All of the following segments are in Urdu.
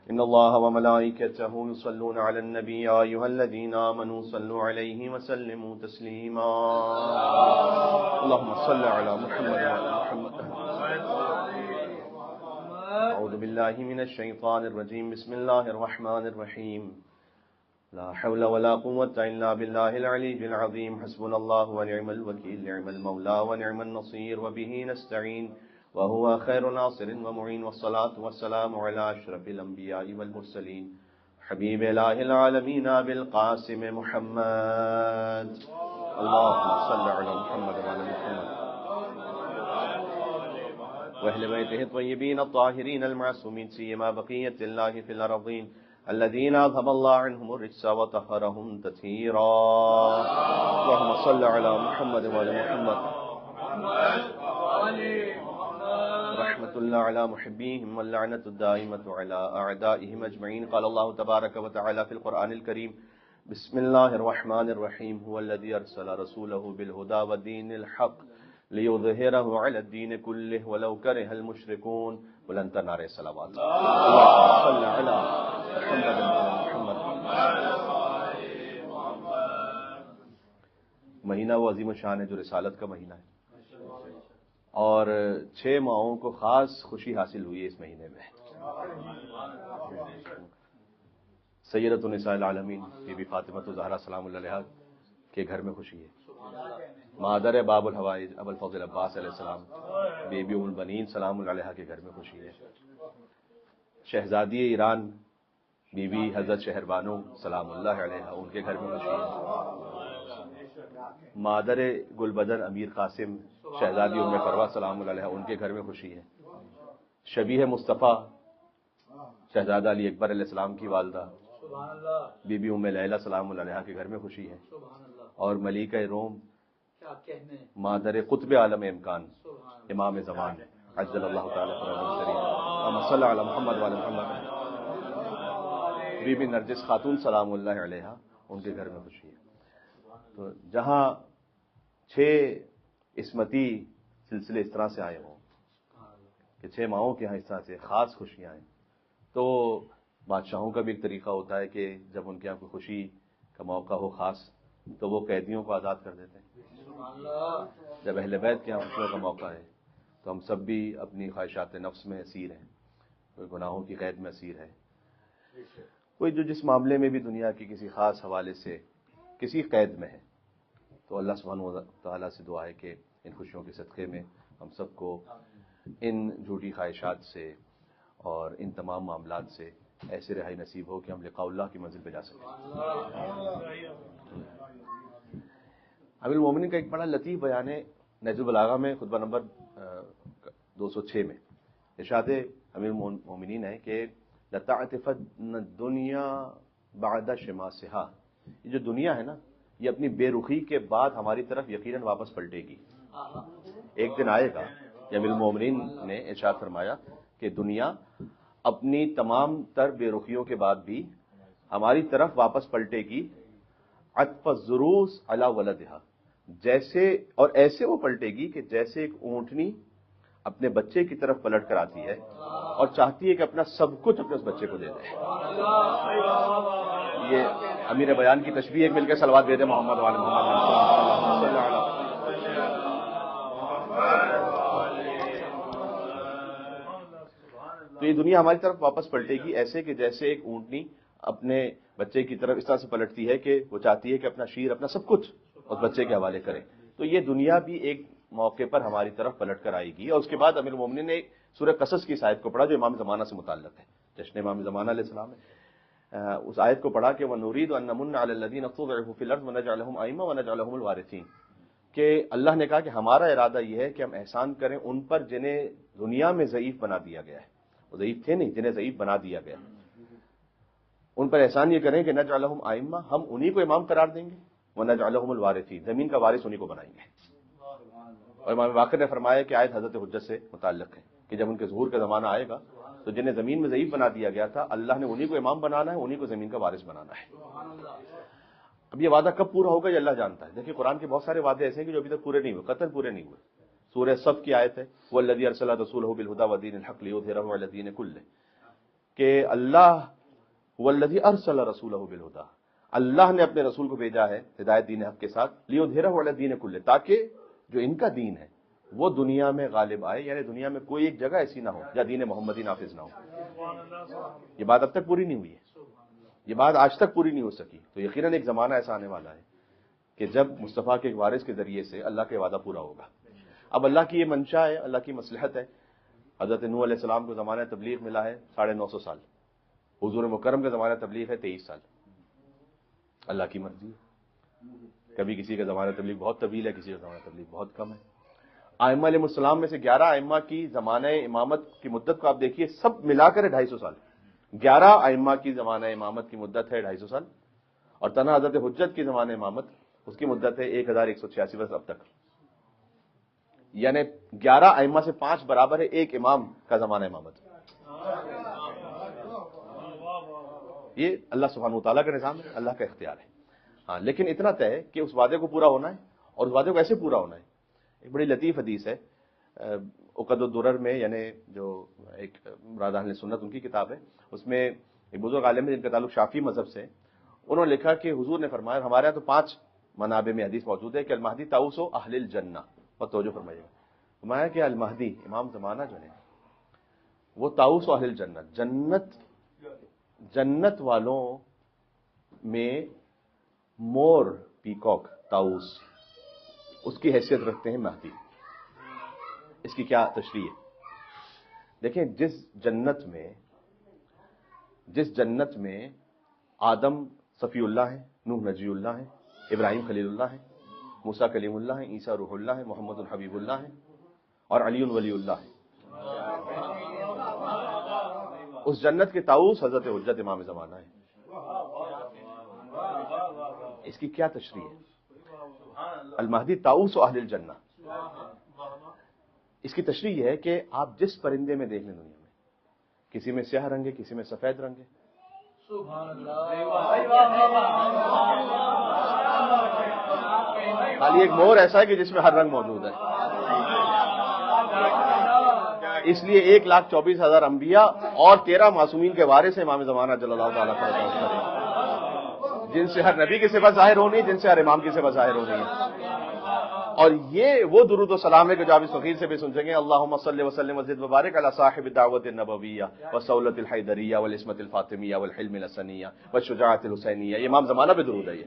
إن الله وملائكته يصلون على النبي يا أيها الذين آمنوا صلوا عليه وسلموا تسليما اللهم صل على محمد وعلى محمد. أعوذ بالله من الشيطان الرجيم. بسم الله الرحمن الرحيم. لا حول ولا قوة إلا بالله العلي العظيم. حسبنا الله ونعم الوكيل. نعم المولى ونعم النصير. وبه نستعين وهو خير ناصر ومعين. والصلاة والسلام على أشرف الأنبياء والمرسلين حبيب إله العالمين أبي القاسم محمد. اللهم صل على محمد وعلى محمد وأهل بيته الطيبين الطاهرين المعصومين سيما بقية الله في الأرضين الذين أذهب الله عنهم الرجس وطهرهم تطهيرا. اللهم صل على محمد وعلى محمد. رحمة الله على محبيهم واللعنة الدائمة على أعدائهم أجمعين. قال الله تبارك وتعالى في القرآن الكريم بسم الله الرحمن الرحيم. هو الذي أرسل رسوله بالهدى ودين الحق ليظهره على الدين كله ولو كره المشركون. بلند نعرہ صلوات. اللهم صل على محمد وعلى محمد. مہینہ وہ عظیم الشان ہے جو رسالت کا مہینہ ہے، اور 6 ماہوں کو خاص خوشی حاصل ہوئی ہے اس مہینے میں. سیدۃ النساء العالمین بی بی فاطمہ الزہرا سلام اللہ علیہا کے گھر میں خوشی ہے. مادر باب الحوائج ابو الفضل عباس علیہ السلام بی بی ام البنین سلام اللہ علیہا کے گھر میں خوشی ہے. شہزادی ایران بی بی حضرت شہر بانو سلام اللہ علیہا ان کے گھر میں خوشی ہے. مادر گلبدر امیر قاسم شہزادی ام فروہ سلام اللہ علیہا ان کے گھر میں خوشی ہے. شبیہ مصطفیٰ شہزادہ علی اکبر علیہ السلام کی والدہ بی بی ام لیلہ سلام اللہ علیہا کے گھر میں خوشی ہے. اور ملیکہ روم مادر قطب عالم امکان امام زمان عجل اللہ تعالی فرجہ الشریف اللہم صل علی محمد وعلی محمد بی بی نرجس خاتون سلام اللہ علیہا ان کے گھر میں خوشی ہے. تو جہاں 6 عصمتی سلسلے اس طرح سے آئے ہوں کہ 6 ماہوں کے یہاں اس طرح سے خاص خوشیاں ہیں، تو بادشاہوں کا بھی ایک طریقہ ہوتا ہے کہ جب ان کے یہاں کوئی خوشی کا موقع ہو خاص تو وہ قیدیوں کو آزاد کر دیتے ہیں. جب اہل بیت کے یہاں خوشیوں کا موقع ہے تو ہم سب بھی اپنی خواہشات نفس میں اسیر ہیں، کوئی گناہوں کی قید میں اسیر ہے، کوئی جو جس معاملے میں بھی دنیا کی کسی خاص حوالے سے کسی قید میں ہے. تو اللہ سبحانہ و تعالیٰ سے دعا ہے کہ ان خوشیوں کے صدقے میں ہم سب کو ان جھوٹی خواہشات سے اور ان تمام معاملات سے ایسے رہائی نصیب ہو کہ ہم لقاء اللہ کی منزل پہ جا سکیں. امیر المومنین کا ایک بڑا لطیف بیان ہے نہج البلاغہ میں خطبہ نمبر 206 میں. ارشاد امیر المومنین ہے کہ لتعتفن الدنیا بعد شماسها. یہ جو دنیا ہے نا یہ اپنی بے رخی کے بعد ہماری طرف یقیناً واپس پلٹے گی. ایک دن آئے گا کہ امیر المومنین نے ارشاد فرمایا کہ دنیا اپنی تمام تر بے رخیوں کے بعد بھی ہماری طرف واپس پلٹے گی. عطف الضروس علی ولدہا، جیسے اور ایسے وہ پلٹے گی کہ جیسے ایک اونٹنی اپنے بچے کی طرف پلٹ کر آتی ہے اور چاہتی ہے کہ اپنا سب کچھ اپنے اس بچے کو دے دے. یہ امیر بیان کی تشبیہ. ایک مل کے صلوات دے دے محمد وعلی محمد. تو یہ دنیا ہماری طرف واپس پلٹے گی ایسے کہ جیسے ایک اونٹنی اپنے بچے کی طرف اس طرح سے پلٹتی ہے کہ وہ چاہتی ہے کہ اپنا شیر اپنا سب کچھ اس بچے کے حوالے کرے. تو یہ دنیا بھی ایک موقع پر ہماری طرف پلٹ کر آئے گی. اور اس کے بعد امیر المومنین نے سورہ قصص کی اس آیت کو پڑھا جو امام زمانہ سے متعلق ہے، جشن امام زمانہ علیہ السلام ہے. اس آیت کو پڑھا کہ وَنُرِيدُ أَن نَّمُنَّ عَلَى الَّذِينَ اسْتُضْعِفُوا فِي الْأَرْضِ وَنَجْعَلَهُمْ أَئِمَّةً وَنَجْعَلَهُمُ الْوَارِثِينَ. کہ اللہ نے کہا کہ ہمارا ارادہ یہ ہے کہ ہم احسان کریں ان پر جنہیں دنیا میں ضعیف بنا دیا گیا ہے. وہ ضعیف تھے نہیں، جنہیں ضعیف بنا دیا گیا، ان پر احسان یہ کریں کہ نجعلہم ائمہ، ہم انہی کو امام قرار دیں گے، ونجعلہم الوارثین، زمین کا وارث انہی کو بنائیں گے. اور امام باقر نے فرمایا کہ آیت حضرت حجت سے متعلق ہے کہ جب ان کے ظہور کا زمانہ آئے گا تو جنہیں زمین میں ضعیف بنا دیا گیا تھا اللہ نے انہی کو امام بنانا ہے، انہی کو زمین کا وارث بنانا ہے. اب یہ وعدہ کب پورا ہوگا یہ اللہ جانتا ہے. دیکھیں قرآن کے بہت سارے وعدے ایسے ہیں کہ جو ابھی تک پورے نہیں ہوئے، قطعاً پورے نہیں ہوئے. سورہ صف کی آیت ہے والذی ارسل رسولہ بالہدی ودین الحق لیظہرہ علی الدین کلہ. کہ اللہ والذی ارسل رسولہ بالہدی، اللہ نے اپنے رسول کو بھیجا ہے ہدایت دین حق کے ساتھ، لیظہرہ علی الدین کلہ، تاکہ جو ان کا دین ہے وہ دنیا میں غالب آئے، یعنی دنیا میں کوئی ایک جگہ ایسی نہ ہو جہاں دین محمدی نافذ نہ ہو۔ یہ بات اب تک پوری نہیں ہوئی ہے، یہ بات آج تک پوری نہیں ہو سکی، تو یقیناً ایک زمانہ ایسا آنے والا ہے کہ جب مصطفیٰ کے ایک وارث کے ذریعے سے اللہ کا وعدہ پورا ہوگا۔ اب اللہ کی یہ منشا ہے، اللہ کی مصلحت ہے۔ حضرت نوح علیہ السلام کو زمانہ تبلیغ ملا ہے 950 سال، حضور مکرم کا زمانہ تبلیغ ہے 23 سال۔ اللہ کی مرضی ہے، کبھی کسی کا زمانہ تبلیغ بہت طویل ہے، کسی کا زمانہ تبلیغ بہت کم ہے۔ ائمہ علیہ السلام میں سے 11 ائمہ کی زمانہ امامت کی مدت کو آپ دیکھیے، سب ملا کر 250 سال۔ 11 ائمہ کی زمانہ امامت کی مدت ہے 250 سال، اور تنہا حضرت حجت کی زمانہ امامت اس کی مدت ہے 1186 برس اب تک، یعنی 11 ائمہ سے 5 برابر ہے ایک امام کا زمانہ امامت۔ یہ اللہ سبحانہ وتعالیٰ کا نظام ہے، اللہ کا اختیار ہے۔ ہاں، لیکن اتنا طے ہے کہ اس وعدے کو پورا ہونا ہے، اور اس وعدے کو ایسے پورا ہونا ہے۔ ایک بڑی لطیف حدیث ہے عقد الدرر میں، یعنی جو ایک مراد اہل سنت ان کی کتاب ہے، اس میں ایک بزرگ عالم ہے جن کا تعلق شافعی مذہب سے، انہوں نے لکھا کہ حضور نے فرمایا، ہمارے یہاں تو 5 منابع میں حدیث موجود ہے کہ المہدی طاؤس اہل الجنہ، اور توجہ فرمائیے گا، فرمایا کہ المہدی امام زمانہ جو ہے وہ طاؤس اہل الجنہ، جنت والوں میں مور، پیکاک، طاؤس، اس کی حیثیت رکھتے ہیں مہدی۔ اس کی کیا تشریح ہے؟ دیکھیں، جس جنت میں آدم صفی اللہ ہے، نوح نجی اللہ ہے، ابراہیم خلیل اللہ ہے، موسیٰ کلیم اللہ ہے، عیسیٰ روح اللہ ہے، محمد الحبیب اللہ ہے، اور علی ولی اللہ ہے، اس جنت کے طاؤس حضرت حجت امام زمانہ ہے۔ اس کی کیا تشریح ہے؟ المہدی طاؤس اہل الجنہ، اس کی تشریح یہ ہے کہ آپ جس پرندے میں دیکھ لیں دنیا میں، کسی میں سیاہ رنگ ہے، کسی میں سفید رنگ ہے، خالی ایک مور ایسا ہے کہ جس میں ہر رنگ موجود ہے۔ اس لیے 1,24,000 انبیاء اور 13 معصومین کے وارث ہیں امام زمانہ جل اللہ تعالیٰ عنہ، جن سے ہر نبی کی صفت ظاہر ہونی ہے، جن سے ہر امام کی صفت ظاہر ہونی ہے۔ اور یہ وہ درود و سلام ہے کہ جو آپ اس فقیر سے بھی سن سکیں، اللہم صلی وسلم وزد وبارک علی صاحب الدعوت النبویہ والصولۃ الحیدریہ والعصمۃ الفاطمیہ والحلم الحسنیہ والشجاعۃ الحسینیہ۔ یہ امام زمانہ پہ درود ہے۔ یہ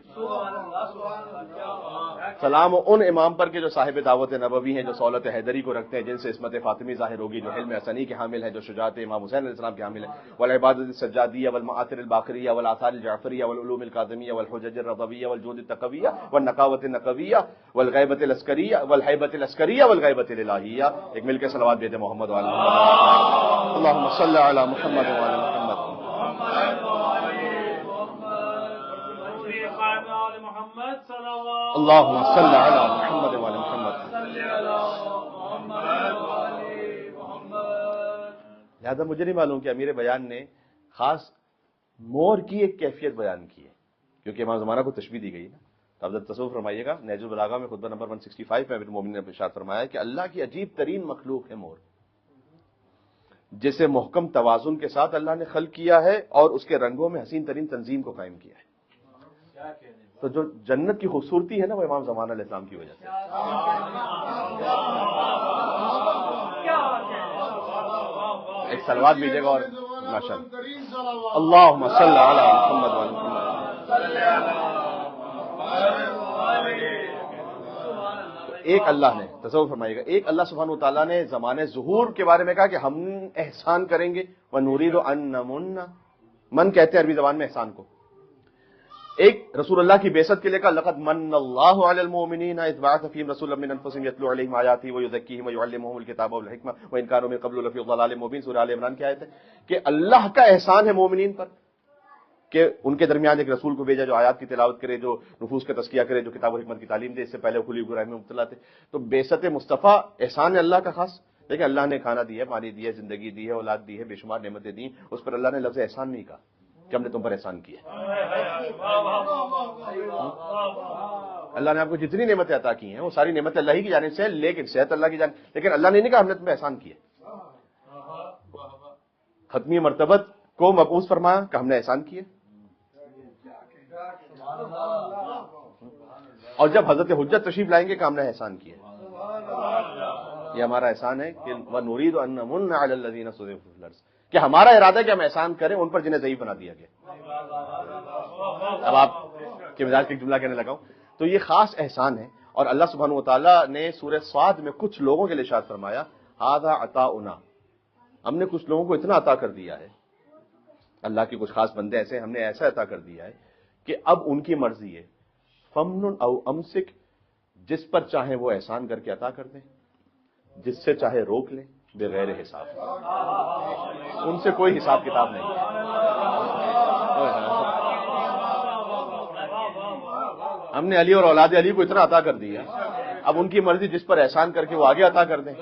سلام ان امام پر کہ جو صاحب دعوت نبوی ہیں، جو صولت حیدری کو رکھتے ہیں، جن سے عصمت فاطمی ظاہر ہوگی، جو حلم حسنی کے حامل ہیں، جو شجاعت امام حسین علیہ السلام کے حامل ہیں، والعبادت السجادیہ والمآثر الباقریہ والآثار الجعفریہ والعلوم الکاظمیہ والحجج الرضویہ والجود التقویہ والنقاوت النقویہ والغیبت العسکریہ والہیبت العسکریہ والغیبت الالہیہ۔ ایک مل کے صلوات بھیجیں محمد وعلی محمد، اللہم صلی علی محمد وعلی محمد۔ اللہم صلی علی محمد وعلی محمد۔ لہذا مجھے نہیں معلوم کہ امیر بیان نے خاص مور کی ایک کیفیت بیان کی ہے، کیونکہ امام زمانہ کو تشبیہ دی گئی ہے نا۔ تو آپ ذرا تصور فرمائیے گا، نہج البلاغہ میں خطبہ نمبر 165 میں امیر المومنین نے ارشاد فرمایا کہ اللہ کی عجیب ترین مخلوق ہے مور، جسے محکم توازن کے ساتھ اللہ نے خلق کیا ہے اور اس کے رنگوں میں حسین ترین تنظیم کو قائم کیا ہے۔ تو جو جنت کی خوبصورتی ہے نا، وہ امام زمانہ علیہ السلام کی وجہ سے۔ ایک سلوات بھیجے گا اور ماشاءاللہ، اللہم صلی علی محمد وعلی محمد۔ ایک اللہ نے، تصور فرمائیے گا، ایک اللہ سبحانہ وتعالیٰ نے زمانے ظہور کے بارے میں کہا کہ ہم احسان کریں گے، وَنُرِيدُ أَن نَّمُنَّ، من کہتے ہیں عربی زبان میں احسان کو۔ ایک رسول اللہ کی بعثت کے لئے کہا لَقَدْ مَنَّ اللَّهُ عَلَى الْمُؤْمِنِينَ إِذْ بَعَثَ فِيهِمْ رَسُولًا مِّنْ أَنفُسِهِمْ يَتْلُو عَلَيْهِمْ آيَاتِهِ وَيُزَكِّيهِمْ وَيُعَلِّمُهُمُ الْكِتَابَ وَالْحِكْمَةَ وَإِنْ كَانُوا مِن قَبْلُ لَفِي ضَلَالٍ مُّبِينٍ۔ سورہ آل عمران کی آیت ہے کہ اللہ کا احسان ہے مومنین پر کہ ان کے درمیان ایک رسول کو بھیجا جو آیات کی تلاوت کرے، جو نفوس کا تزکیہ کرے، جو کتاب و حکمت کی تعلیم دے۔ اس سے پہلے خلی ابراہیم میں مبتلا تھے۔ تو بعثت مصطفیٰ احسان ہے اللہ کا خاص۔ دیکھیں، اللہ نے کھانا دیا ہے، پانی دیا ہے، زندگی دی ہے، اولاد دی ہے، بے شمار نعمتیں دی، اس پر اللہ نے لفظ احسان نہیں کہا کہ ہم نے تم پر احسان کیا۔ اللہ نے آپ کو جتنی نعمتیں عطا کی ہیں وہ ساری نعمتیں اللہ ہی کی جانب سے ہیں، لیکن صحت اللہ کی جانب، لیکن اللہ نے نہیں کہا ہم نے تم پہ احسان کیا۔ ختمی مرتبت کو مبعوث فرمایا کہ ہم نے احسان کیے. اور جب حضرت حجت تشریف لائیں گے کہ ہم نے احسان کیے. یہ ہمارا احسان ہے کہ وَنُرِيدُ أَن نَّمُنَّ عَلَى الَّذِينَ اسْتُضْعِفُوا فِي الْأَرْضِ، کہ ہمارا ارادہ ہے کہ ہم احسان کریں ان پر جنہیں ضعیف بنا دیا گیا. اب آپ کے مزاج کا ایک جملہ کہنے لگا ہوں. تو یہ خاص احسان ہے، اور اللہ سبحانہ وتعالیٰ نے سورہ صاد میں کچھ لوگوں کے لیے ارشاد فرمایا ھذا عطاؤنا، ہم نے کچھ لوگوں کو اتنا عطا کر دیا ہے، اللہ کے کچھ خاص بندے ایسے ہم نے ایسا عطا کر دیا ہے کہ اب ان کی مرضی ہے. فمن او امسک، جس پر چاہے وہ احسان کر کے عطا کر دیں، جس سے چاہے روک لیں، بغیر حساب. ان سے کوئی حساب کتاب نہیں ہے. ہم نے علی اور اولاد علی کو اتنا عطا کر دیا، اب ان کی مرضی جس پر احسان کر کے وہ آگے عطا کر دیں.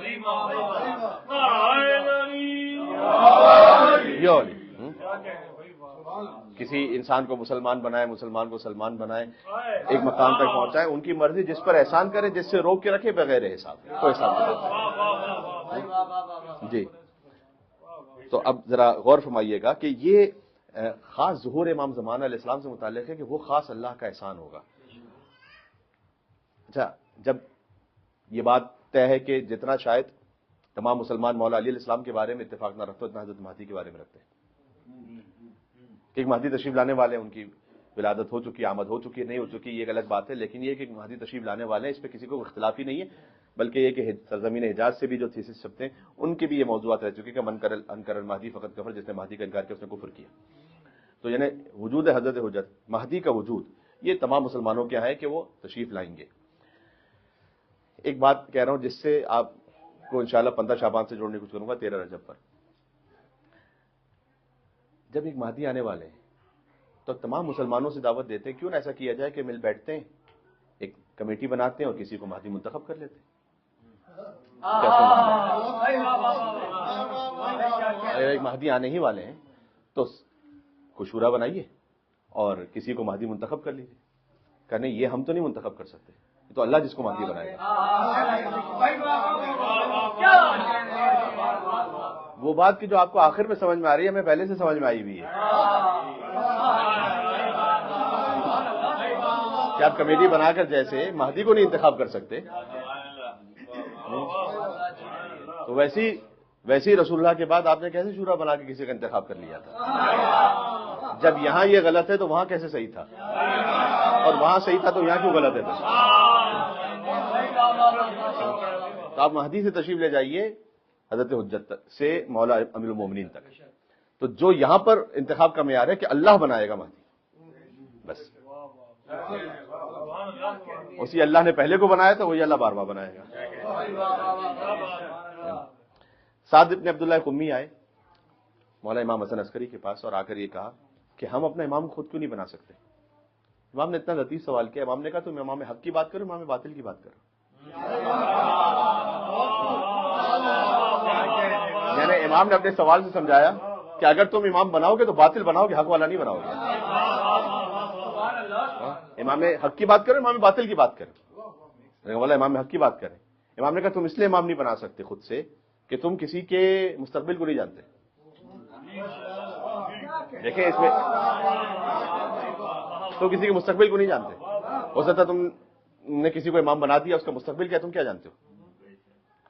کسی انسان کو مسلمان بنائے، مسلمان کو سلمان بنائے، ایک مقام تک پہنچائے، ان کی مرضی جس پر احسان کرے، جس سے روک کے رکھے، بغیر حساب، کوئی حساب نہیں. جی تو اب ذرا غور فرمائیے گا کہ یہ خاص ظہور امام زمان علیہ السلام سے متعلق ہے کہ وہ خاص اللہ کا احسان ہوگا. اچھا، جب یہ بات طے ہے کہ جتنا شاید تمام مسلمان مولا علی علیہ السلام کے بارے میں اتفاق نہ رکھتے اتنا حضرت مہدی کے بارے میں رکھتے ہیں کہ ایک مہدی تشریف لانے والے، ان کی ولادت ہو چکی، آمد ہو چکی ہے، نہیں ہو چکی، یہ ایک الگ بات ہے، لیکن یہ کہ مہدی تشریف لانے والے ہیں، اس پہ کسی کو اختلاف ہی نہیں ہے. بلکہ یہ کہ سرزمین حجاز سے بھی جو تھیسس چھپتے ہیں ان کے بھی یہ موضوعات رہ چکے کہ انکر المہدی فقط کفر، جس نے مہدی کا انکار کیا اس نے کفر کیا. تو یعنی وجود حضرت حجت، مہدی کا وجود، یہ تمام مسلمانوں کے یہاں ہے کہ وہ تشریف لائیں گے. ایک بات کہہ رہا ہوں جس سے آپ کو انشاءاللہ 15 شعبان سے جوڑنے کی کوشش کروں گا 13 رجب پر. جب ایک مہدی آنے والے ہیں تو تمام مسلمانوں سے دعوت دیتے ہیں، کیوں نہ ایسا کیا جائے کہ مل بیٹھتے ہیں، ایک کمیٹی بناتے ہیں اور کسی کو مہدی منتخب کر لیتے ہیں. اگر ایک مہدی آنے ہی والے ہیں تو کوئی شورا بنائیے اور کسی کو مہدی منتخب کر لیجیے. کہ نہیں، یہ ہم تو نہیں منتخب کر سکتے، تو اللہ جس کو مہدی بنائے گا. وہ بات کی جو آپ کو آخر میں سمجھ میں آ رہی ہے، ہمیں پہلے سے سمجھ میں آئی ہوئی ہے کہ آپ کمیٹی بنا کر جیسے مہدی کو نہیں انتخاب کر سکتے، تو ویسی رسول اللہ کے بعد آپ نے کیسے شورا بنا کے کسی کا انتخاب کر لیا تھا؟ جب یہاں یہ غلط ہے تو وہاں کیسے صحیح تھا، اور وہاں صحیح تھا تو یہاں کیوں غلط ہے؟ تو آپ مہدی سے تشریف لے جائیے حضرت حجت سے مولا امیر المومنین تک. تو جو یہاں پر انتخاب کا معیار ہے کہ اللہ بنائے گا مہدی، بس اسی اللہ نے پہلے کو بنایا تھا وہی اللہ بار بار بنائے گا. سعد بن عبداللہ قمی آئے مولا امام حسن عسکری کے پاس اور آ کر یہ کہا کہ ہم اپنا امام خود کیوں نہیں بنا سکتے؟ امام نے اتنا لطیف سوال کیا. امام نے کہا تم امام حق کی بات کرو، امام باطل کی بات کرو. یعنی امام نے اپنے سوال سے سمجھایا کہ اگر تم امام بناؤ گے تو باطل بناؤ گے، حق والا نہیں بناؤ گے. امام حق کی بات کرو، امام باطل کی بات کرو. بولا امام حق کی بات کریں. امام نے کہا تم اس لیے امام نہیں بنا سکتے خود سے کہ تم کسی کے مستقبل کو نہیں جانتے. دیکھیں اس میں تو کسی کے مستقبل کو نہیں جانتے. ہو سکتا تم نے کسی کو امام بنا دیا، اس کا مستقبل کیا تم کیا جانتے ہو؟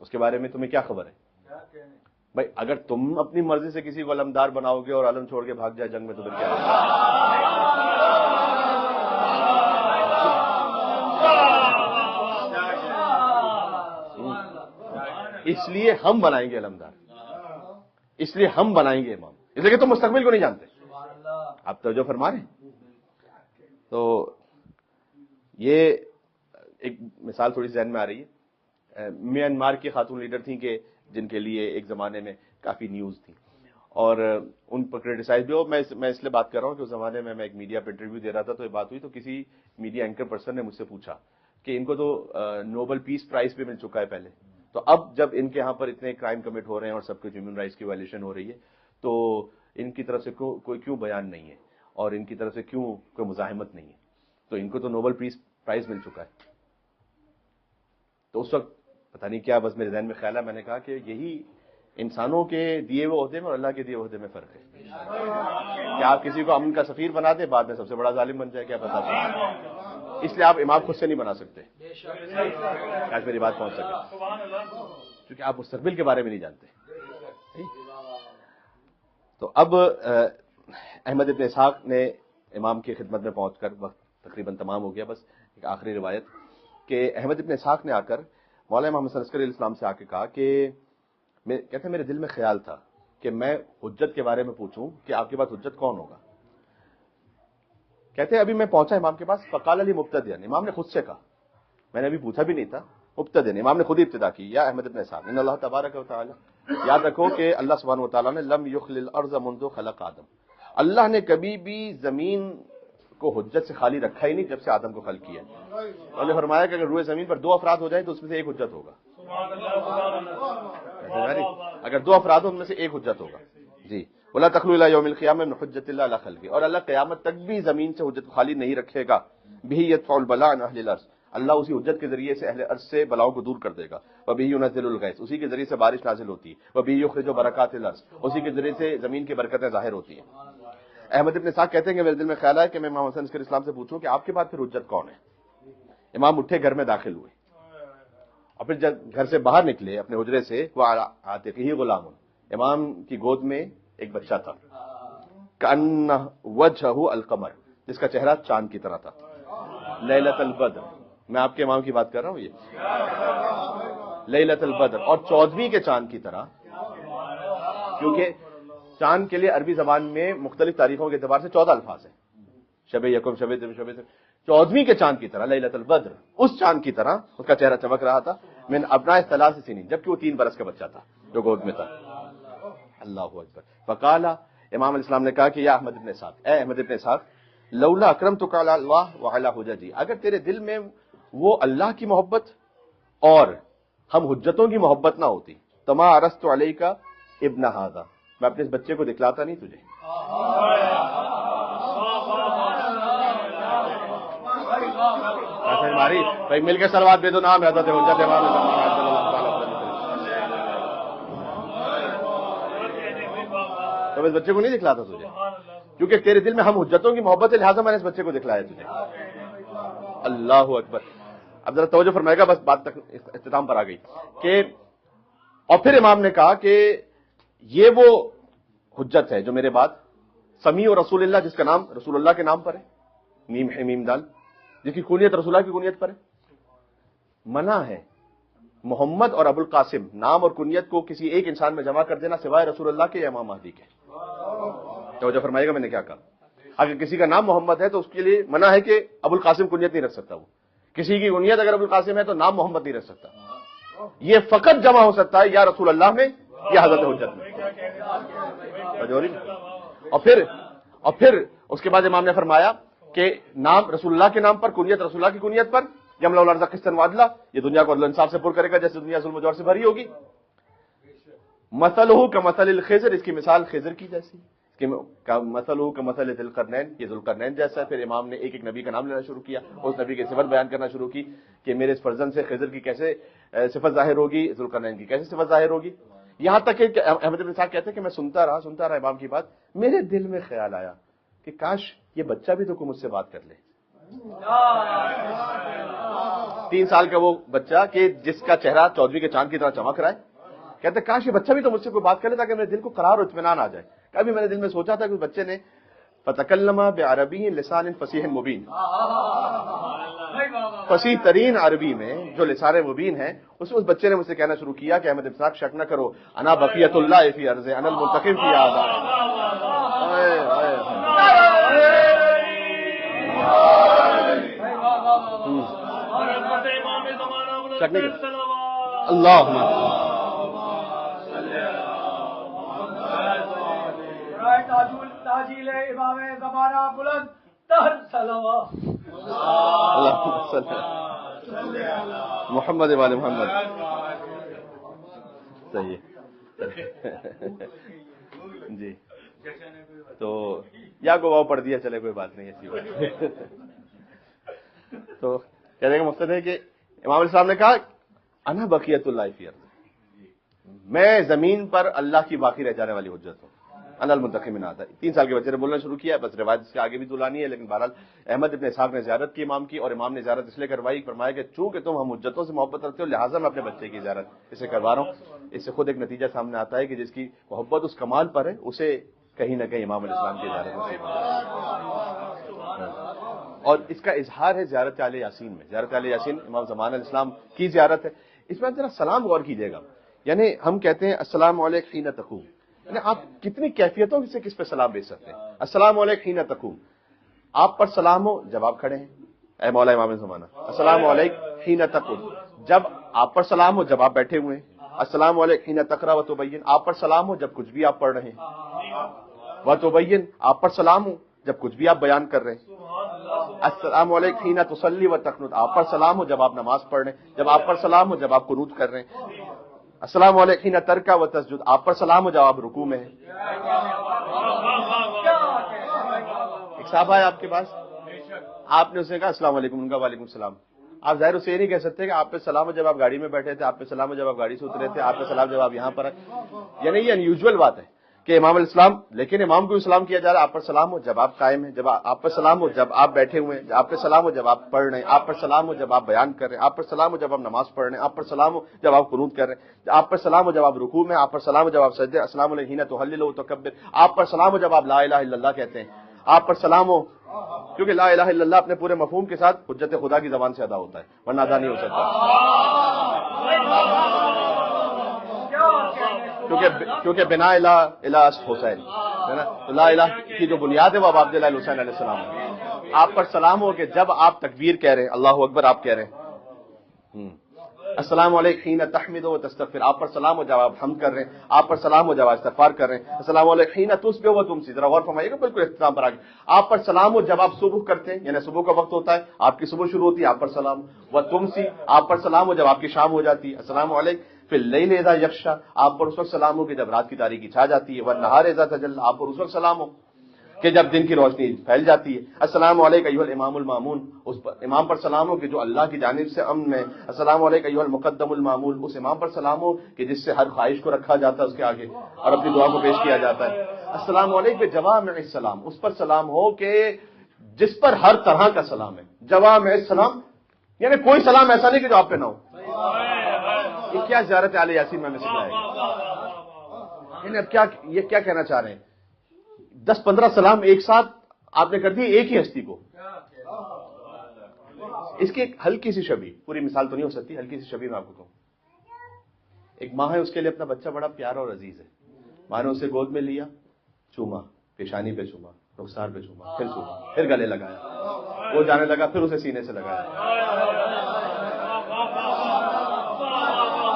اس کے بارے میں تمہیں کیا خبر ہے؟ بھائی اگر تم اپنی مرضی سے کسی کو علمدار بناؤ گے اور علم چھوڑ کے بھاگ جائے جنگ میں تو پھر کیا ہوگا؟ اس لیے ہم بنائیں گے علمدار، اس لیے ہم بنائیں گے امام، اس لیے کہ تم مستقبل کو نہیں جانتے. آپ توجہ فرما رہے ہیں؟ تو یہ ایک مثال تھوڑی ذہن میں آ رہی ہے. میانمار کی خاتون لیڈر تھیں کہ جن کے لیے ایک زمانے میں کافی نیوز تھی اور ان پر کرٹیسائز بھی ہو. میں اس لیے بات کر رہا ہوں کہ اس زمانے میں ایک میڈیا پہ انٹرویو دے رہا تھا تو یہ بات ہوئی تو کسی میڈیا اینکر پرسن نے مجھ سے پوچھا کہ ان کو تو نوبل پیس پرائز بھی مل چکا ہے پہلے، تو اب جب ان کے ہاں پر اتنے کرائم کمٹ ہو رہے ہیں اور سب کچھ ہیومن رائٹس کی وائلیشن ہو رہی ہے تو ان کی طرف سے کوئی کیوں بیان نہیں ہے اور ان کی طرف سے کیوں کوئی مزاحمت نہیں ہے؟ تو ان کو تو نوبل پیس پرائز مل چکا ہے. تو اس وقت پتہ نہیں کیا بس میرے ذہن میں خیال ہے، میں نے کہا کہ یہی انسانوں کے دیے ہوئے عہدے میں اور اللہ کے دیے ہوئے عہدے میں فرق ہے. کیا آپ کسی کو امن کا سفیر بنا دیں بعد میں سب سے بڑا ظالم بن جائے, کیا پتا چلے. اس لیے آپ امام خود سے نہیں بنا سکتے. آج میری بات پہنچ سکے کیونکہ آپ مستقبل کے بارے میں نہیں جانتے. تو اب احمد ابن اسحاق نے امام کی خدمت میں پہنچ کر, وقت تقریباً تمام ہو گیا, بس ایک آخری روایت کہ احمد ابن اسحاق نے آ کر مولانا محمد صلی اللہ علیہ وسلم سے آ کے کہا کہ کہتے ہیں میرے دل میں خیال تھا کہ میں حجت کے بارے میں پوچھوں کہ آپ کے پاس حجت کون ہوگا. کہتے ہیں ابھی میں پہنچا امام کے پاس, فقال علی مبتدئا, امام نے خود سے کہا, میں نے ابھی پوچھا بھی نہیں تھا, مبتدئا امام نے خود ہی ابتدا کی, یا احمد ابن اسحاق ان اللہ تبارک و تعالی, یاد رکھو کہ اللہ سبحانہ و تعالیٰ نے لم یخل الارض منذ خلق آدم, اللہ نے کبھی بھی زمین کو حجت سے خالی رکھا ہی نہیں جب سے آدم کو خلق کیا. انہوں نے فرمایا کہ اگر روئے زمین پر 2 افراد ہو جائیں تو اس میں سے ایک حجت ہوگا. اگر 2 افراد ہو ان میں سے ایک حجت ہوگا. جی, ولا تخلو الی یوم القیامہ من حجت اللہ علی خلقہ, اور اللہ قیامت تک بھی زمین سے حجت خالی نہیں رکھے گا. بہ یدفع البلاء عن اہل الارض, اللہ اسی حجت کے ذریعے سے اہل ارض سے بلاؤں کو دور کر دے گا. وبہ ینزل الغیث, اسی کے ذریعے سے بارش نازل ہوتی ہے. وبہ یخرج برکات الارض, اسی کے ذریعے سے زمین کی برکتیں ظاہر ہوتی ہیں. احمد ابن اسحاق کہتے ہیں کہ میرے دل میں خیال ہے کہ میں امام حسن عسکری اسلام سے پوچھوں کہ آپ کے بعد پھر حجت کون ہے. امام اٹھے, گھر میں داخل ہوئے, اور پھر جب گھر سے باہر نکلے اپنے حجرے سے, وہ عاتقہ غلام, امام کی گود میں ایک بچہ تھا, کأن وجہہ القمر, جس کا چہرہ چاند کی طرح تھا. لیلۃ البدر, میں آپ کے امام کی بات کر رہا ہوں, یہ لیلۃ البدر, اور 14ویں کے چاند کی طرح, کیونکہ چاند کے لیے عربی زبان میں مختلف تاریخوں کے اعتبار سے 14 الفاظ ہیں, شب یکم, شب دوم, شب 14ویں کے چاند کی طرح, لیلۃ البدر, اس چاند کی طرح اس کا چہرہ چمک رہا تھا. من ابناء 3 سنین, جبکہ وہ 3 برس کا بچہ تھا جو گود میں تھا. اللہ اکبر. فقال, امام علیہ السلام نے کہا کہ یا احمد ابن اسحاق, اے احمد ابن اسحاق, لولا اکرمتک علی اللہ وعلی حججی, اگر تیرے دل میں وہ اللہ کی محبت اور ہم حجتوں کی محبت نہ ہوتی, تما عرضت علیک ابن ھذا, میں اپنے اس بچے کو دکھلاتا نہیں تجھے. ہماری بھائی مل کے صلوات دے دو, نام حضرت حجت امام تو میں اس بچے کو نہیں دکھلاتا تجھے, کیونکہ تیرے دل میں ہم حجتوں کی محبت ہے, لہٰذا میں نے اس بچے کو دکھلایا تجھے. اللہ اکبر. اب ذرا توجہ فرمائے گا, بس بات تک اختتام پر آ گئی کہ, اور پھر امام نے کہا کہ یہ وہ حجت ہے جو میرے بعد سمیع و رسول اللہ, جس کا نام رسول اللہ کے نام پر ہے, میم ہے میم دال, جس کی کنیت رسول اللہ کی کنیت پر ہے. منع ہے محمد اور ابو القاسم نام اور کنیت کو کسی ایک انسان میں جمع کر دینا سوائے رسول اللہ کے یا امام مہدی کے. توجہ فرمائے گا میں نے کیا کہا. اگر کسی کا نام محمد ہے تو اس کے لیے منع ہے کہ ابو القاسم کنیت نہیں رکھ سکتا. وہ کسی کی کنیت اگر ابو القاسم ہے تو نام محمد نہیں رکھ سکتا. یہ فقط جمع ہو سکتا ہے یا رسول اللہ میں یا حضرت حجت میں. اور پھر اس کے بعد امام نے فرمایا کہ نام رسول اللہ کے نام پر, کنیت رسول اللہ کی کنیت پر, یملأ الارض قسطا وعدلا, یہ دنیا کو عدل و انصاف سے پر کرے گا جیسے دنیا ظلم و جور سے بھری ہوگی. مثلہ کمثل الخضر, اس کی مثال خضر کی جیسی, مثلہ کمثل ذی القرنین, یہ ذو القرنین جیسا ہے. پھر امام نے ایک ایک نبی کا نام لینا شروع کیا, اس نبی کی صفت بیان کرنا شروع کی کہ میرے اس فرزند سے خضر کی کیسے صفت ظاہر ہوگی, ذو القرنین کی کیسے صفت ظاہر ہوگی. یہاں تک کہ احمد بن اسحاق کہتے ہیں کہ میں سنتا رہا امام کی بات, میرے دل میں خیال آیا کہ کاش یہ بچہ بھی تو کوئی مجھ سے بات کر لے. 3 سال کا وہ بچہ کہ جس کا چہرہ 14ویں کے چاند کی طرح چمک رہا ہے, کہتے ہیں کاش یہ بچہ بھی تو مجھ سے کوئی بات کر لے تاکہ میرے دل کو قرار اور اطمینان آ جائے. کبھی میرے دل میں سوچا تھا کہ اس بچے نے فتکلم بعربی لسان فصیح مبین, فصیح ترین عربی میں جو لسان مبین ہے, اس بچے نے مجھ سے کہنا شروع کیا کہ احمد اسحاق شک نہ کرو, انا بقیت اللہ فی ارض, انا المنتقم فی آباد. اللہ تاجیل امام زمانہ بلند تر صلوات محمد والے محمد. صحیح جی, تو یا گواہ پڑھ دیا چلے, کوئی بات نہیں ایسی بات. تو کہنے کا مقصد ہے کہ امام علیہ السلام نے کہا انا بقیت اللہ فی ارض, میں زمین پر اللہ کی باقی رہ جانے والی حجت ہوں. انا المنتقم آتا ہے. 3 سال کے بچے نے بولنا شروع کیا, بس روایت اس کے آگے بھی دلانی ہے, لیکن بہرحال احمد ابن اسحاق نے زیارت کی امام کی, اور امام نے زیارت اس لیے کروائی, فرمایا کہ چونکہ تم ہم حجتوں سے محبت رکھتے ہو لہٰذا میں اپنے بچے کی زیارت اسے کروا رہا ہوں. اس سے خود ایک نتیجہ سامنے آتا ہے کہ جس کی محبت اس کمال پر ہے اسے کہیں نہ کہیں امام علیہ السلام کی زیارت نصیب ہے. اور اس کا اظہار ہے زیارت علی یاسین میں. زیارت علی یاسین امام زمان علیہ السلام کی زیارت ہے. اس میں ذرا سلام غور کیجیے گا. یعنی ہم کہتے ہیں السلام علیکم حین تقوم, یعنی آپ کتنی کیفیتوں سے کس پہ سلام بھیج سکتے ہیں. السلام علیکم حین تقوم, آپ پر سلام ہو جب آپ کھڑے ہیں, اے مولا امام زمانہ. السلام علیکم حین تقوم, جب آپ پر سلام ہو جب آپ بیٹھے ہوئے ہیں. السلام علیکم حین تقرأ و تبین, آپ پر سلام ہو جب کچھ بھی آپ پڑھ رہے ہیں. و تبین, آپ پر سلام ہو جب کچھ بھی آپ بیان کر رہے ہیں. السلام علیکم حین تصلی و تقنت, آپ پر سلام ہو جب آپ نماز پڑھ رہے ہیں. جب آپ پر سلام ہو جب آپ قنوت کر رہے ہیں. السلام علیکم حین ترکع و تسجد, آپ پر سلام ہو جب آپ رکوع میں ہیں. ایک صاحب آئے آپ کے پاس, آپ نے اسے کہا السلام علیکم, ان کا وعلیکم السلام. آپ ظاہر اسے یہ نہیں کہہ سکتے کہ آپ پہ سلام ہو جب آپ گاڑی میں بیٹھے تھے, آپ پہ سلام ہو جب آپ گاڑی سے اترے تھے, آپ پہ سلام جب آپ یہاں پر آئے. یعنی یہ انیوژول بات ہے کہ امام علیہ السلام, لیکن امام کو سلام کیا جا رہا ہے. آپ پر سلام ہو جب آپ قائم ہیں, جب آپ پر سلام ہو جب آپ بیٹھے ہوئے ہیں, آپ پر سلام ہو جب آپ پڑھ رہے ہیں, آپ پر سلام ہو جب آپ بیان کر رہے ہیں, آپ پر سلام ہو جب آپ نماز پڑھ رہے ہیں, آپ پر سلام ہو جب آپ قنوت کر رہے ہیں, آپ پر سلام ہو جب آپ رکوع میں, آپ پر سلام ہو جب آپ سجدے. السلام علیکم حین تہلل و تکبر, آپ پر سلام ہو جب آپ لا الہ الا اللہ کہتے ہیں. آپ پر سلام ہو, کیونکہ لا الہ الا اللہ اپنے پورے مفہوم کے ساتھ حجت خدا کی زبان سے ادا ہوتا ہے, ورنہ ادا نہیں ہو سکتا. کیونکہ بنا الہ حسین ہے نا, تو لا الہ کی جو بنیاد ہے وہ اب عبداللہ الحسین علیہ السلام ہے. آپ پر سلام ہو کہ جب آپ تکبیر کہہ رہے ہیں, اللہ اکبر آپ کہہ رہے ہیں. السلام علیکم حین تحمد و تستغفر, آپ پر سلام ہو جب آپ حمد کر رہے ہیں, آپ پر سلام ہو جب آپ استغفار کر رہے ہیں. السلام علیکم حین تصبح و تمسی, ذرا غور فرمائیے گا بالکل اختتام پر آگے. آپ پر سلام ہو جب آپ صبح کرتے ہیں, یعنی صبح کا وقت ہوتا ہے, آپ کی صبح شروع ہوتی ہے, آپ پر سلام. و تمسی, آپ پر سلام ہو جب آپ کی شام ہو جاتی ہے. السلام علیکم فی اللیل اذا یغشی, آپ پر اس وقت سلام ہو کہ جب رات کی تاریکی چھا جاتی ہے. والنہار اذا تجلی, آپ پر اس وقت سلام ہو کہ جب دن کی روشنی پھیل جاتی ہے. السلام علیکم ایھا الامام المامون, اس پر امام پر سلام ہو کہ جو اللہ کی جانب سے امن ہے. السلام علیکم ایھا المقدم المامول, اس امام پر سلام ہو کہ جس سے ہر خواہش کو رکھا جاتا ہے اس کے آگے اور اپنی دعا کو پیش کیا جاتا ہے. السلام علیکم جوامع السلام, اس پر سلام ہو کہ جس پر ہر طرح کا سلام ہے. جوامع السلام یعنی کوئی سلام ایسا نہیں کہ جو آپ پہ نہ ہو. یہ کیا زیارت علی یاسین میں ہمیں سکھایا گیا. یعنی اب یہ کیا کہنا چاہ رہے ہیں, 10-15 سلام ایک ساتھ آپ نے کر دی ایک ہی ہستی کو. اس کی ایک ہلکی سی شبیہ, پوری مثال تو نہیں ہو سکتی, ہلکی سی شبیہ میں آپ کو کہوں. ایک ماں ہے, اس کے لیے اپنا بچہ بڑا پیارا اور عزیز ہے. ماں نے اسے گود میں لیا, چوما, پیشانی پہ چوما, رخسار پہ چوما, پھر چوما, پھر گلے لگایا, وہ جانے لگا, پھر اسے سینے سے لگایا.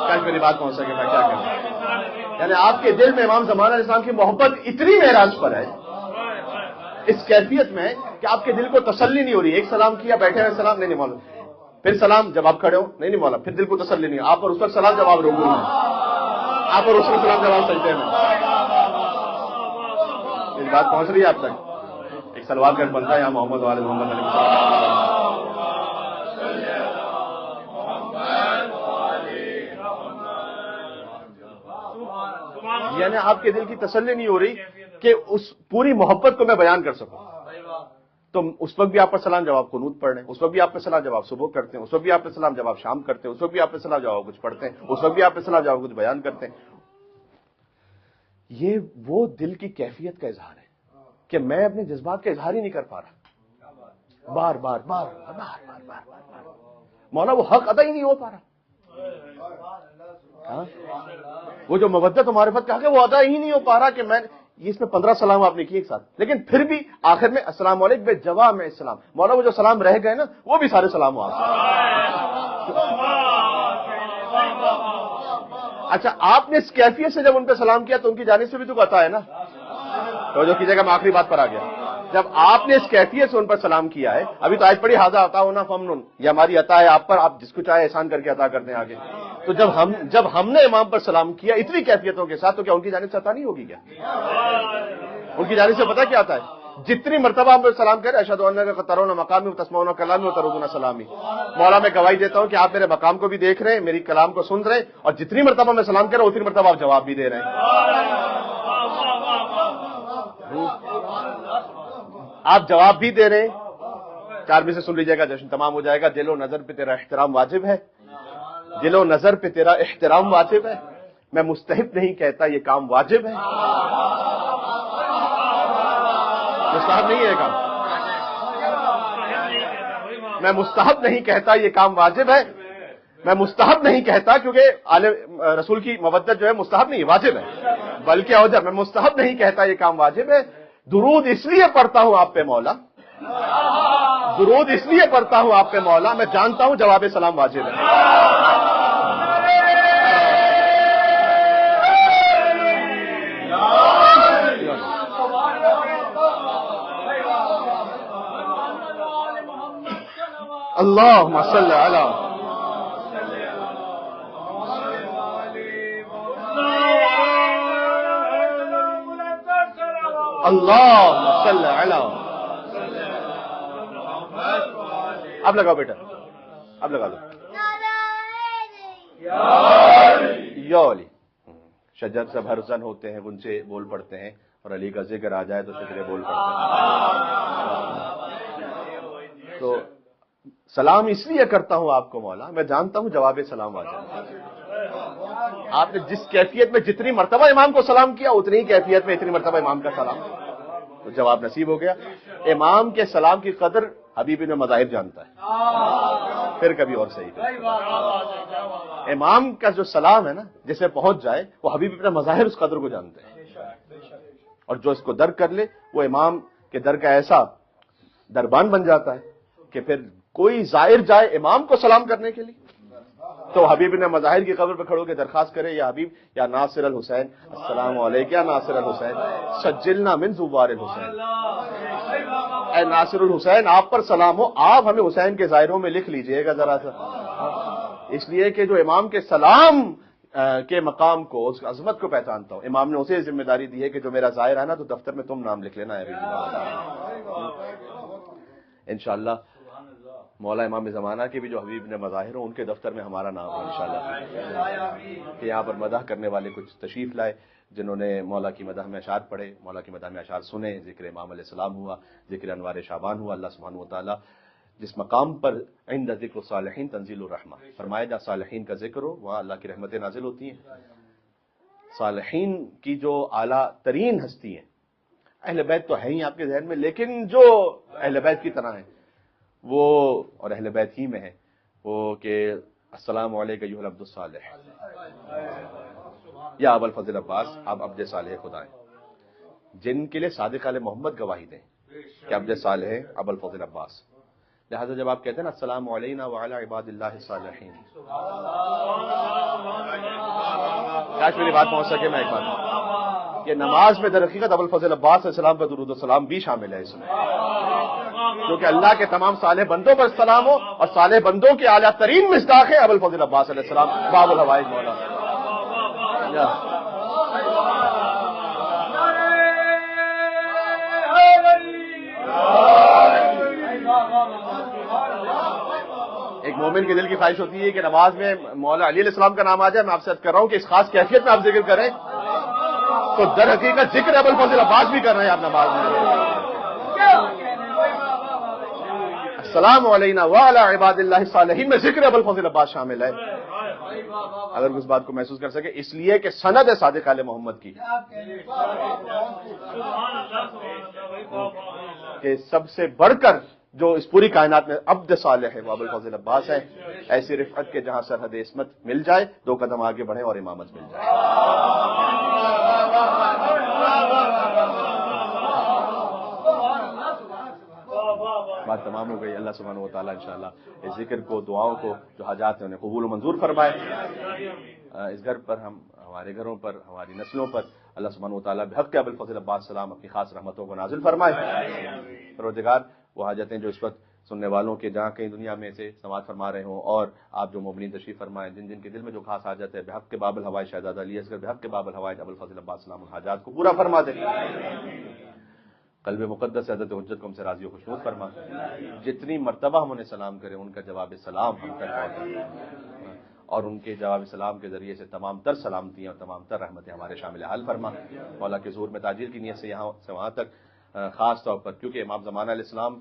کل میری بات پہنچ سکے میں کیا کروں. یعنی آپ کے دل میں امام زمان علیہ السلام کی محبت اتنی معراج پر ہے, اس کیفیت میں کہ آپ کے دل کو تسلی نہیں ہو رہی. ایک سلام کیا, بیٹھے ہوئے سلام نہیں مولا, پھر سلام جب آپ کھڑے ہو نہیں مولا, پھر دل کو تسلی نہیں. آپ اور اس وقت سلام جب آپ رکوع میں, آپ اور اس وقت سلام جب آپ سجدے میں. میری بات پہنچ رہی ہے آپ تک. ایک سلوات کا بنتا ہے یہاں محمد والد محمد علیہ السلام. یعنی آپ کے دل کی تسلی نہیں ہو رہی کہ اس پوری محبت کو میں بیان کر سکوں. تو اس وقت بھی آپ پر سلام جب آپ قنوت پڑھ رہے ہیں, اس وقت بھی آپ پر سلام جب آپ صبح کرتے ہیں, اس وقت بھی آپ پر سلام جب آپ شام کرتے ہیں, اس وقت بھی آپ پر سلام جب آپ کچھ پڑھتے ہیں, اس وقت بھی آپ پر سلام جب آپ کچھ بیان کرتے ہیں. یہ وہ دل کی کیفیت کا اظہار ہے کہ میں اپنے جذبات کا اظہار ہی نہیں کر پا رہا. بار بار بار بار بار بار بار مولا وہ حق ادا ہی نہیں ہو پا رہا. وہ جو مودت و معرفت کا حق ہے وہ ادا ہی نہیں ہو پا رہا کہ میں اس میں 15 سلام آپ نے کیے ایک ساتھ, لیکن پھر بھی آخر میں السلام علیکم بے جوامع السلام. مولا وہ جو سلام رہ گئے نا وہ بھی سارے سلام ہو آپ سے. اچھا, آپ نے اس کیفیت سے جب ان پہ سلام کیا تو ان کی جانب سے بھی تو عطا ہے نا. تو جو کیجیے گا, میں آخری بات پر آ گیا. جب آپ نے اس کیفیت سے ان پر سلام کیا ہے، ابھی تو آج پڑھی ہاذا عطا ہونا فمنن، یہ ہماری عطا ہے آپ پر، آپ جس کو چاہے احسان کر کے عطا کرتے ہیں آگے. تو جب ہم نے امام پر سلام کیا اتنی کیفیتوں کے ساتھ، تو کیا ان کی جانب سے عطا نہیں ہوگی؟ کیا ان کی جانب سے پتہ کیا آتا ہے؟ جتنی مرتبہ ہم پر سلام کرے، اشہد ان کا ترون مقامی و تسمعون کلامی و تردون سلامی، مولا میں گواہی دیتا ہوں کہ آپ میرے مقام کو بھی دیکھ رہے ہیں، میری کلام کو سن رہے ہیں، اور جتنی مرتبہ میں سلام کر رہا ہوں اتنی مرتبہ آپ جواب بھی دے رہے ہیں. آپ جواب بھی دے رہے ہیں. 4 بجے سے سن لیجیے گا، جشن تمام ہو جائے گا. دل و نظر پہ تیرا احترام واجب ہے، دل و نظر پہ تیرا احترام واجب ہے. میں مستحب نہیں کہتا یہ کام واجب ہے. مستحب نہیں ہے کام، میں مستحب نہیں کہتا یہ کام واجب ہے. میں مستحب نہیں کہتا کیونکہ آل رسول کی مودت جو ہے مستحب نہیں واجب ہے، بلکہ اوجب. میں مستحب نہیں کہتا یہ کام واجب ہے. درود اس لیے پڑھتا ہوں آپ پہ مولا، درود اس لیے پڑھتا ہوں آپ پہ مولا، میں جانتا ہوں جواب سلام واجب ہے. اللہم صلی علی اللہم صلی علی. اب لگاؤ بیٹا، اب لگا دو. یا علی. شجر سے ہرزن ہوتے ہیں، غنچے بول پڑتے ہیں، اور علی کا ذکر آ جائے تو شجرے بول پڑتے ہیں. تو سلام اس لیے کرتا ہوں آپ کو مولا، میں جانتا ہوں جواب سلام واجب ہے. آپ نے جس کیفیت میں جتنی مرتبہ امام کو سلام کیا، اتنی ہی کیفیت میں اتنی مرتبہ امام کا سلام، تو جواب نصیب ہو گیا. امام کے سلام کی قدر حبیب ابن مظاہر جانتا ہے، پھر کبھی اور صحیح. امام کا جو سلام ہے نا، جسے پہنچ جائے، وہ حبیب ابن مظاہر اس قدر کو جانتے ہیں، اور جو اس کو درک کر لے وہ امام کے در کا ایسا دربان بن جاتا ہے کہ پھر کوئی زائر جائے امام کو سلام کرنے کے لیے تو حبیب نے مظاہر کی قبر پہ کھڑو کے درخواست کرے، یا حبیب یا ناصر الحسین، السلام علیکم یا ناصر الحسین، سجلنا من زوار الحسین. اے ناصر الحسین، آپ پر سلام ہو، آپ ہمیں حسین کے ظاہروں میں لکھ لیجئے گا ذرا سا. اس لیے کہ جو امام کے سلام کے مقام کو، اس عظمت کو پہچانتا ہوں، امام نے اسے ذمہ داری دی ہے کہ جو میرا ظاہر ہے نا تو دفتر میں تم نام لکھ لینا ہے. انشاءاللہ مولا امام زمانہ کے بھی جو حبیب نے مظاہر ہوں، ان کے دفتر میں ہمارا نام ہو انشاءاللہ. کہ یہاں پر مدح کرنے والے کچھ تشریف لائے، جنہوں نے مولا کی مدح میں اشعار پڑھے، مولا کی مدح میں اشعار سنے، ذکر امام علیہ السلام ہوا، ذکر انوار شعبان ہوا. اللہ سبحانہ وتعالی جس مقام پر عند ذکر صالحین تنزیل الرحمہ فرمایا، جہاں صالحین کا ذکر ہو وہاں اللہ کی رحمتیں نازل ہوتی ہیں. صالحین کی جو اعلیٰ ترین ہستی ہیں، اہل بیت تو ہے ہی آپ کے ذہن میں، لیکن جو اہل بیت کی طرح ہیں وہ، اور اہل بیت ہی میں ہے وہ، کہ السلام علیکم ایھا العبد الصالح یا ابو الفضل عباس، آپ عبد صالح خدا ہیں، جن کے لیے صادق آل محمد گواہی دیں کہ عبد صالح ہیں ابو الفضل عباس. لہٰذا جب آپ کہتے ہیں نا السلام علینا وعلی عباد اللہ الصالحین، کاش میری بات پہنچ سکے. میں ایک بات، یہ نماز میں در حقیقت ابو الفضل عباس علیہ السلام پر درود و سلام بھی شامل ہے اس میں، کیونکہ اللہ کے تمام صالح بندوں پر سلام ہو، اور صالح بندوں کے اعلیٰ ترین مصداق ہے ابو الفضل عباس علیہ السلام، باب الحوائج مولا. ایک مومن کے دل کی خواہش ہوتی ہے کہ نماز میں مولا علی علیہ السلام کا نام آ جائے. میں آپ سے عرض کر رہا ہوں کہ اس خاص کیفیت میں آپ ذکر کریں تو در حقیقت ذکر ابو الفضل عباس بھی کر رہے ہیں آپ نماز میں. السلام علینا وعلی عباد اللہ الصالحین میں ذکر ابو الفضل عباس شامل ہے. اگر اس بات کو محسوس کر سکے، اس لیے کہ سند ہے صادق آل محمد کی کہ سب سے بڑھ کر جو اس پوری کائنات میں عبد صالح ہے وہ ابو الفضل عباس ہے. ایسی رفعت کے جہاں سرحد عصمت مل جائے، 2 قدم آگے بڑھیں اور امامت مل جائے. بات تمام ہو گئی. اللہ سبحانہ و تعالیٰ انشاءاللہ اس ذکر کو، دعاؤں کو، جو حاجات ہیں انہیں قبول و منظور فرمائے. اس گھر پر، ہمارے گھروں پر، ہماری نسلوں پر اللہ سبحانہ و تعالیٰ بحق ابو الفضل عباس السلام اپنی خاص رحمتوں کو نازل فرمائے. پروردگار وہ حاجتیں جو اس وقت سننے والوں کے جہاں کہیں دنیا میں سے سماعت فرما رہے ہوں، اور آپ جو مومنین تشریف فرمائیں، جن جن کے دل میں جو خاص حاجت ہے، بحق کے باب الحوائج شہزادہ علی اصغر، بحق کے باب الحوائج ابوالفضل عباس سلام الحاجات کو پورا فرما دے، قلب مقدس حضرت حجت کو ہم سے راضی و خوشنود فرما، جتنی مرتبہ ہم انہیں سلام کریں ان کا جواب سلام ہم تک پہنچے، اور ان کے جواب سلام کے ذریعے سے تمام تر سلامتیاں اور تمام تر رحمتیں ہمارے شامل حال فرما۔ مولا کے ظہور میں تاجیل کی نیت سے یہاں سے وہاں تک خاص طور پر کیونکہ امام زمانہ علیہ السلام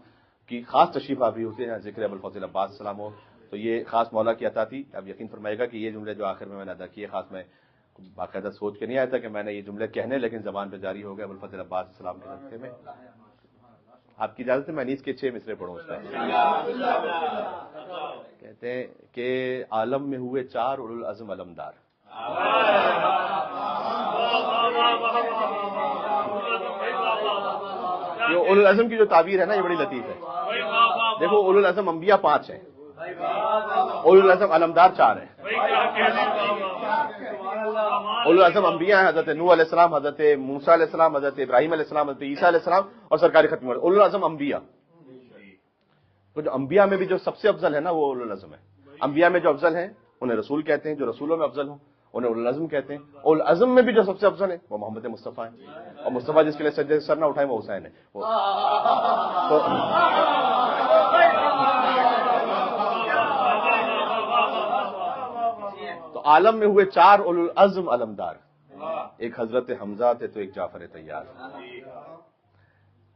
کی خاص تشریف آوری ہوتی ہے، ذکر ابوالفضل عباس السلام ہو، تو یہ خاص مولا کی عطا تھی۔ اب یقین فرمائے گا کہ یہ جملے جو آخر میں نے ادا کیے، خاص میں باقاعدہ سوچ کے نہیں آیا تھا کہ میں نے یہ جملے کہنے، لیکن زبان پہ جاری ہو گئے ابوالفضل عباس السلام کے راستے میں۔ آپ کی اجازت ہے میں انیس کے 6 مصرے پڑھوں اس میں۔ کہتے ہیں کہ عالم میں ہوئے 4 اولو العزم علمدار، یہ اولو العزم کی جو تعبیر ہے نا یہ بڑی لطیف ہے۔ دیکھو اولو العزم انبیاء 5 ہیں، اولو العزم علمدار 4 ہیں۔ اولو العزم انبیاء ہیں، حضرت نوح علیہ السلام، حضرت موسیٰ علیہ السلام، حضرت ابراہیم علیہ السلام، حضرت عیسیٰ علیہ السلام اور سرکار ختم۔ اولو العزم انبیاء، تو جو انبیاء میں بھی جو سب سے افضل ہے نا وہ اولو العزم ہے۔ انبیاء میں جو افضل ہیں انہیں رسول کہتے ہیں، جو رسولوں میں افضل ہوں انہیں اولو العزم کہتے ہیں۔ اولو العزم میں بھی جو سب سے افضل ہے وہ محمد مصطفیٰ ہیں، اور مصطفیٰ جس کے لیے سجدے سے سر نہ اٹھائیں وہ حسین ہے۔ تو عالم میں ہوئے 4 اولو العزم علمدار، ایک حضرت حمزہ تھے تو ایک جعفر طیار،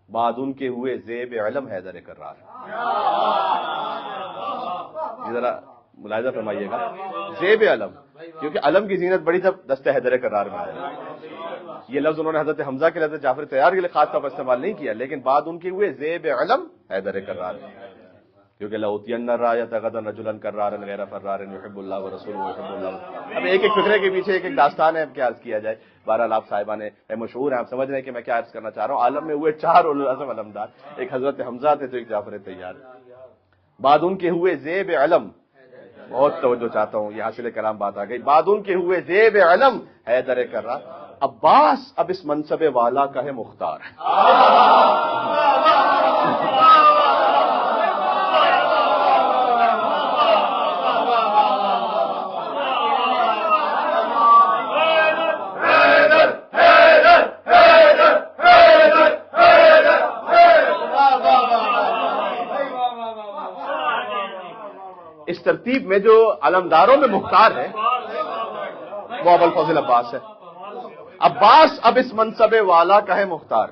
بعد ان کے ہوئے زیب علم حیدر کرار۔ یہ ذرا ملاحظہ فرمائیے گا، زیب علم، کیونکہ علم کی زینت بڑی جب دستہ حیدر کرار میں آئے۔ یہ لفظ انہوں نے حضرت حمزہ کے لفظ جعفر طیار کے لیے خاص طور پر استعمال نہیں کیا، لیکن بعد ان کے ہوئے زیب علم حیدر کرار، کیونکہ لَأُوتِيَنَّ الرَّايَةَ غَدًا رَجُلًا كَرَّارًا غَيْرَ فَرَّارٍ يُحِبُّ اللَّهُ وَرَسُولُهُ وَيُحِبُّ اللَّهُ۔ اب ایک ایک فقرے کے پیچھے ایک ایک داستان ہے، اب کیا عرض کیا جائے۔ بہرحال آپ صاحبان مشہور ہیں، آپ سمجھ رہے ہیں کہ میں کیا عرض کرنا چاہ رہا ہوں۔ عالم میں ہوئے 4 اولو العزم علمدار، ایک حضرت حمزہ تھے تو ایک جعفر طیار، بعد ان کے ہوئے زیب علم، بہت توجہ چاہتا ہوں، یہ حاصل کلام بات آ گئی، بعد ان کے ہوئے زیب علم حیدر کرار، عباس اب اس منصب والا کا ہے مختار۔ اس ترتیب میں جو علمداروں میں مختار ہے وہ ابوالفضل عباس ہے۔ عباس اب اس منصب والا کا ہے مختار۔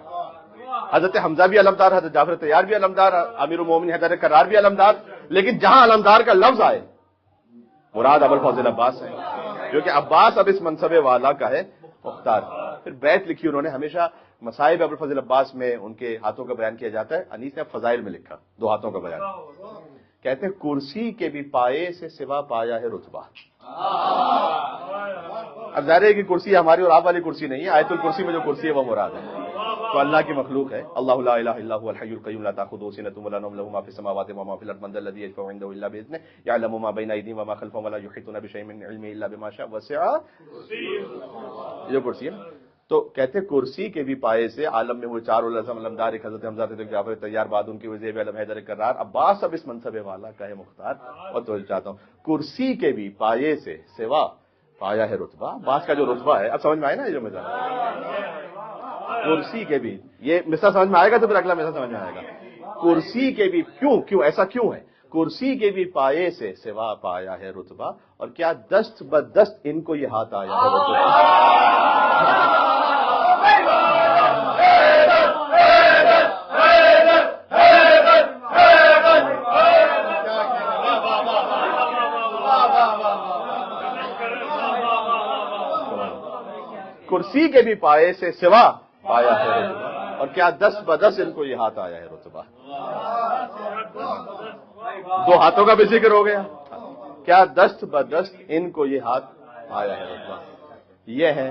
حضرت حمزہ بھی علمدار، حضرت جعفر طیار بھی علمدار، امیر المومنین حیدر کرار بھی علمدار، لیکن جہاں علمدار کا لفظ آئے مراد ابوالفضل عباس ہے، جو کہ عباس اب اس منصب والا کا ہے مختار۔ پھر بیت لکھی انہوں نے، ہمیشہ مصائب ابوالفضل عباس میں ان کے ہاتھوں کا بیان کیا جاتا ہے، انیس نے فضائل میں لکھا 2 ہاتھوں کا بیان، کہتے ہیں کرسی کے بھی پائے سے سوا پایا ہے رتبہ۔ اب ظاہر ہے کہ کرسی ہماری اور آپ والی کرسی نہیں ہے، آیت الکرسی میں جو کرسی ہے وہ مراد ہے، تو اللہ کی مخلوق ہے۔ اللہ لا الہ الا هو الحی القیوم لا تاخذہ سنۃ ولا نوم له ما فی السماوات وما فی الارض من ذا الذی یشفع عنده الا باذنہ یعلم ما بین ایدیہم وما خلفہم ولا یحیطون بشیء من علمہ الا بما شاء وسع یہ جو کرسی ہے۔ تو کہتے ہیں کرسی کے بھی پائے سے عالم میں ہوئے 4 اولو العزم علمدار، ایک حضرت حمزہ تھے، جعفر طیار، بعد ان کے ہوئے زیب علم حیدر کرار، عباس اب اس منصب والا کا ہے مختار۔ اور تو چاہتا ہوں کرسی کے بھی پائے سے سوا پایا ہے رتبہ، عباس کا جو رتبہ ہے، اب سمجھ میں آئے نا یہ جو مثال، کرسی کے بھی، یہ مثال سمجھ میں آئے گا تو پھر اگلا مثال سمجھ میں آئے گا۔ کرسی کے بھی کیوں ایسا کیوں ہے؟ کرسی کے بھی پائے سے سوا پایا ہے رتبہ، اور کیا دست بدست ان کو یہ ہاتھ آیا ہے رتبہ۔ کرسی کے بھی پائے سے سوا پایا ہے رتبہ، اور کیا دست بدست ان کو یہ ہاتھ آیا ہے رتبہ۔ 2 ہاتھوں کا بھی ذکر ہو گیا، کیا دست بدست ان کو یہ ہاتھ آیا ہے رتبہ۔ یہ ہے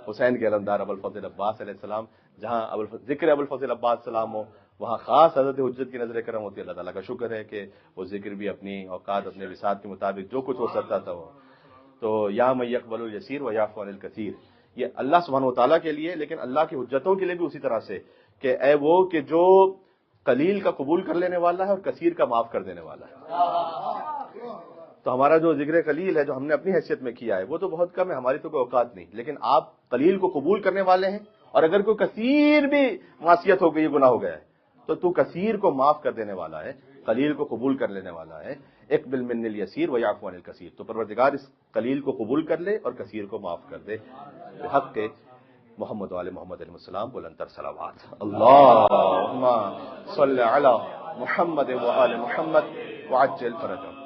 حسین کے علمدار ابوالفضل عباس علیہ السلام۔ جہاں ذکر ابوالفضل عباس السلام ہو وہاں خاص حضرت حجت کی نظر کرم ہوتی ہے۔ اللہ تعالیٰ کا شکر ہے کہ وہ ذکر بھی اپنی اوقات، اپنے وسعت کے مطابق جو کچھ ہو سکتا تھا وہ تو یا من یقبل الیسیر و یعفو عن الکثیر، یہ اللہ سبحانہ و تعالیٰ کے لیے، لیکن اللہ کی حجتوں کے لیے بھی اسی طرح سے کہ اے وہ کہ جو قلیل کا قبول کر لینے والا ہے اور کثیر کا معاف کر دینے والا ہے. تو ہمارا جو ذکر قلیل ہے جو ہم نے اپنی حیثیت میں کیا ہے وہ تو بہت کم ہے, ہماری تو کوئی اوقات نہیں, لیکن آپ قلیل کو قبول کرنے والے ہیں, اور اگر کوئی کثیر بھی معصیت ہو گئی, گناہ ہو گیا ہے, تو کثیر کو معاف کر دینے والا ہے, قلیل کو قبول کر لینے والا ہے. اقبل من الیسیر ویعفو عن الکثیر. تو پروردگار اس قلیل کو قبول کر لے اور کثیر کو معاف کر دے. بحق کے محمد و آل محمد علیہ السلام بلندر صلوات. اللہم صلی علی محمد و آل محمد وعجل فرجهم.